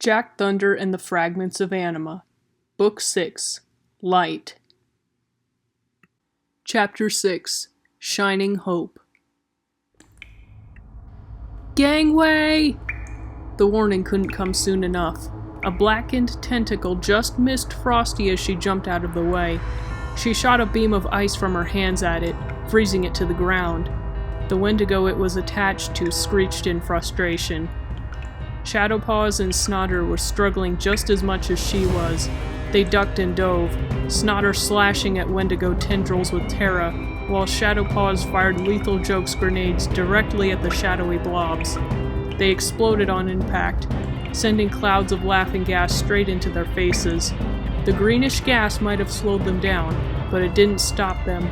Jack Thunder and the Fragments of Anima, Book 6, Light. Chapter 6, Shining Hope. Gangway! The warning couldn't come soon enough. A blackened tentacle just missed Frosty as she jumped out of the way. She shot a beam of ice from her hands at it, freezing it to the ground. The Wendigo it was attached to screeched in frustration. Shadowpaws and Snotter were struggling just as much as she was. They ducked and dove, Snotter slashing at Wendigo tendrils with Terra, while Shadowpaws fired lethal jokes grenades directly at the shadowy blobs. They exploded on impact, sending clouds of laughing gas straight into their faces. The greenish gas might have slowed them down, but it didn't stop them.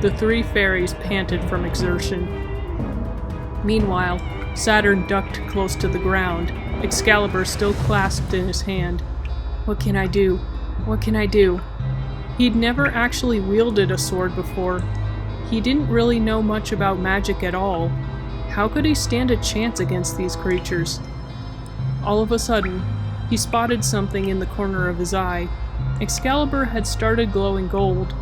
The three fairies panted from exertion. Meanwhile, Saturn ducked close to the ground, Excalibur still clasped in his hand. What can I do? What can I do? He'd never actually wielded a sword before. He didn't really know much about magic at all. How could he stand a chance against these creatures? All of a sudden, he spotted something in the corner of his eye. Excalibur had started glowing gold.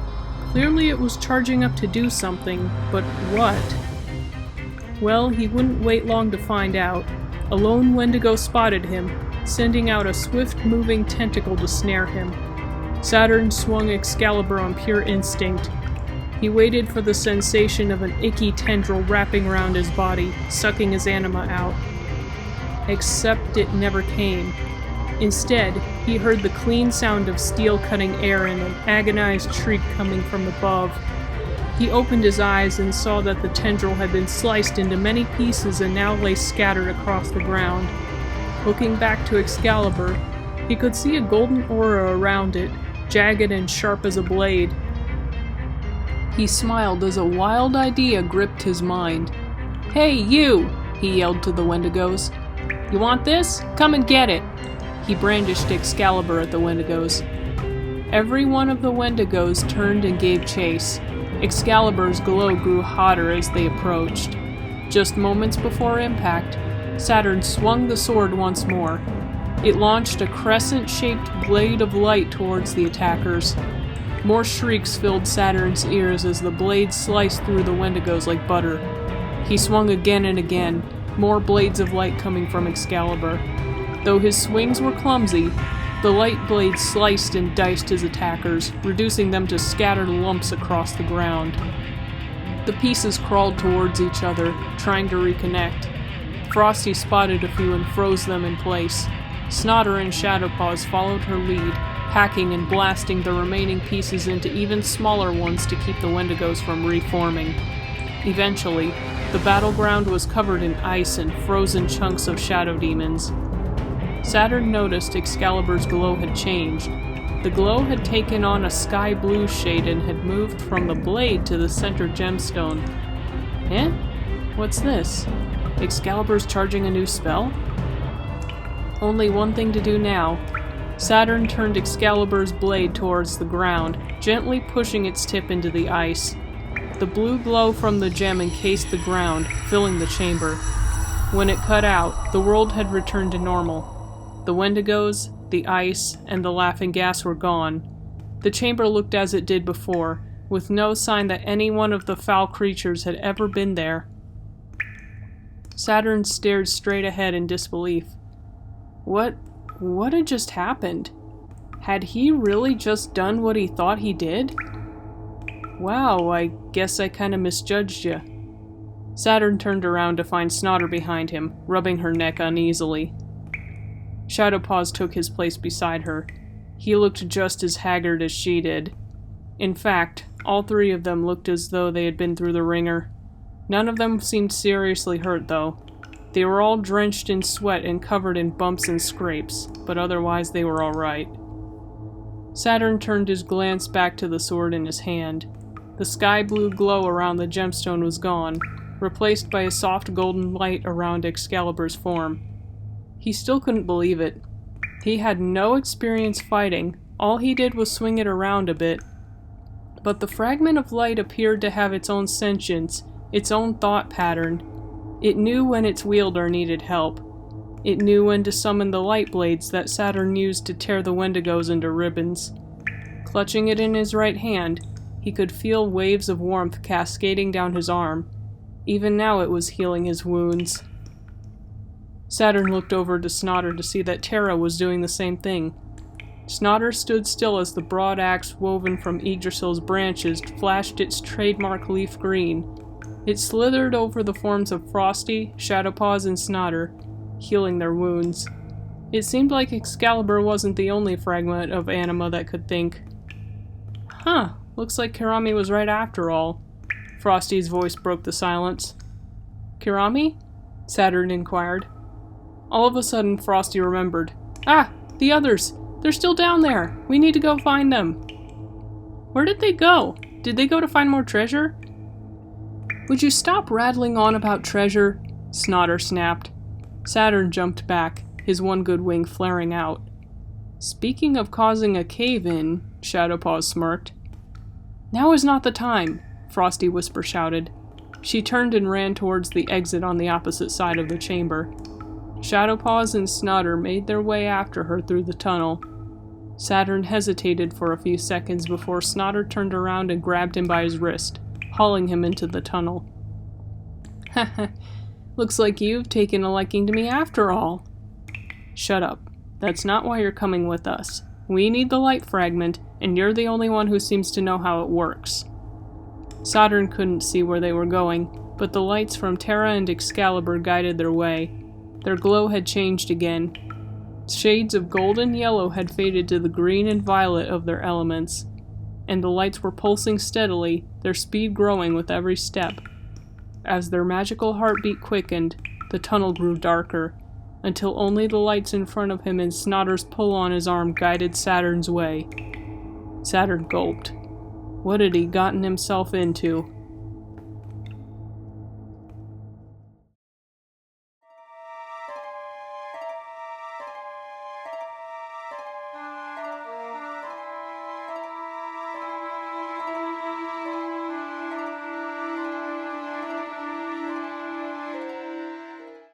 Clearly it was charging up to do something, but what? Well, he wouldn't wait long to find out. A lone Wendigo spotted him, sending out a swift-moving tentacle to snare him. Saturn swung Excalibur on pure instinct. He waited for the sensation of an icky tendril wrapping around his body, sucking his anima out. Except it never came. Instead, he heard the clean sound of steel cutting air and an agonized shriek coming from above. He opened his eyes and saw that the tendril had been sliced into many pieces and now lay scattered across the ground. Looking back to Excalibur, he could see a golden aura around it, jagged and sharp as a blade. He smiled as a wild idea gripped his mind. "Hey, you!" he yelled to the Wendigos. "You want this? Come and get it!" He brandished Excalibur at the Wendigos. Every one of the Wendigos turned and gave chase. Excalibur's glow grew hotter as they approached. Just moments before impact, Saturn swung the sword once more. It launched a crescent-shaped blade of light towards the attackers. More shrieks filled Saturn's ears as the blade sliced through the Wendigos like butter. He swung again and again, more blades of light coming from Excalibur. Though his swings were clumsy, the light blade sliced and diced his attackers, reducing them to scattered lumps across the ground. The pieces crawled towards each other, trying to reconnect. Frosty spotted a few and froze them in place. Snotter and Shadowpaws followed her lead, hacking and blasting the remaining pieces into even smaller ones to keep the Wendigos from reforming. Eventually, the battleground was covered in ice and frozen chunks of shadow demons. Saturn noticed Excalibur's glow had changed. The glow had taken on a sky blue shade and had moved from the blade to the center gemstone. Eh? What's this? Excalibur's charging a new spell? Only one thing to do now. Saturn turned Excalibur's blade towards the ground, gently pushing its tip into the ice. The blue glow from the gem encased the ground, filling the chamber. When it cut out, the world had returned to normal. The Wendigos, the ice, and the laughing gas were gone. The chamber looked as it did before, with no sign that any one of the foul creatures had ever been there. Saturn stared straight ahead in disbelief. What had just happened? Had he really just done what he thought he did? Wow, I guess I kinda misjudged ya. Saturn turned around to find Snotter behind him, rubbing her neck uneasily. Shadowpaws took his place beside her. He looked just as haggard as she did. In fact, all three of them looked as though they had been through the ringer. None of them seemed seriously hurt, though. They were all drenched in sweat and covered in bumps and scrapes, but otherwise they were all right. Saturn turned his glance back to the sword in his hand. The sky blue glow around the gemstone was gone, replaced by a soft golden light around Excalibur's form. He still couldn't believe it. He had no experience fighting, all he did was swing it around a bit. But the fragment of light appeared to have its own sentience, its own thought pattern. It knew when its wielder needed help. It knew when to summon the light blades that Saturn used to tear the Wendigos into ribbons. Clutching it in his right hand, he could feel waves of warmth cascading down his arm. Even now it was healing his wounds. Saturn looked over to Snotter to see that Terra was doing the same thing. Snotter stood still as the broad axe woven from Yggdrasil's branches flashed its trademark leaf green. It slithered over the forms of Frosty, Shadowpaws, and Snotter, healing their wounds. It seemed like Excalibur wasn't the only fragment of anima that could think. Huh, looks like Kirami was right after all. Frosty's voice broke the silence. Kirami? Saturn inquired. All of a sudden, Frosty remembered. Ah, the others! They're still down there! We need to go find them! Where did they go? Did they go to find more treasure? Would you stop rattling on about treasure? Snotter snapped. Saturn jumped back, his one good wing flaring out. Speaking of causing a cave-in, Shadowpaw smirked. Now is not the time, Frosty Whisper shouted. She turned and ran towards the exit on the opposite side of the chamber. Shadowpaws and Snotter made their way after her through the tunnel. Saturn hesitated for a few seconds before Snotter turned around and grabbed him by his wrist, hauling him into the tunnel. Haha, looks like you've taken a liking to me after all. Shut up. That's not why you're coming with us. We need the light fragment, and you're the only one who seems to know how it works. Saturn couldn't see where they were going, but the lights from Terra and Excalibur guided their way. Their glow had changed again. Shades of gold and yellow had faded to the green and violet of their elements, and the lights were pulsing steadily, their speed growing with every step. As their magical heartbeat quickened, the tunnel grew darker, until only the lights in front of him and Snotter's pull on his arm guided Saturn's way. Saturn gulped. What had he gotten himself into?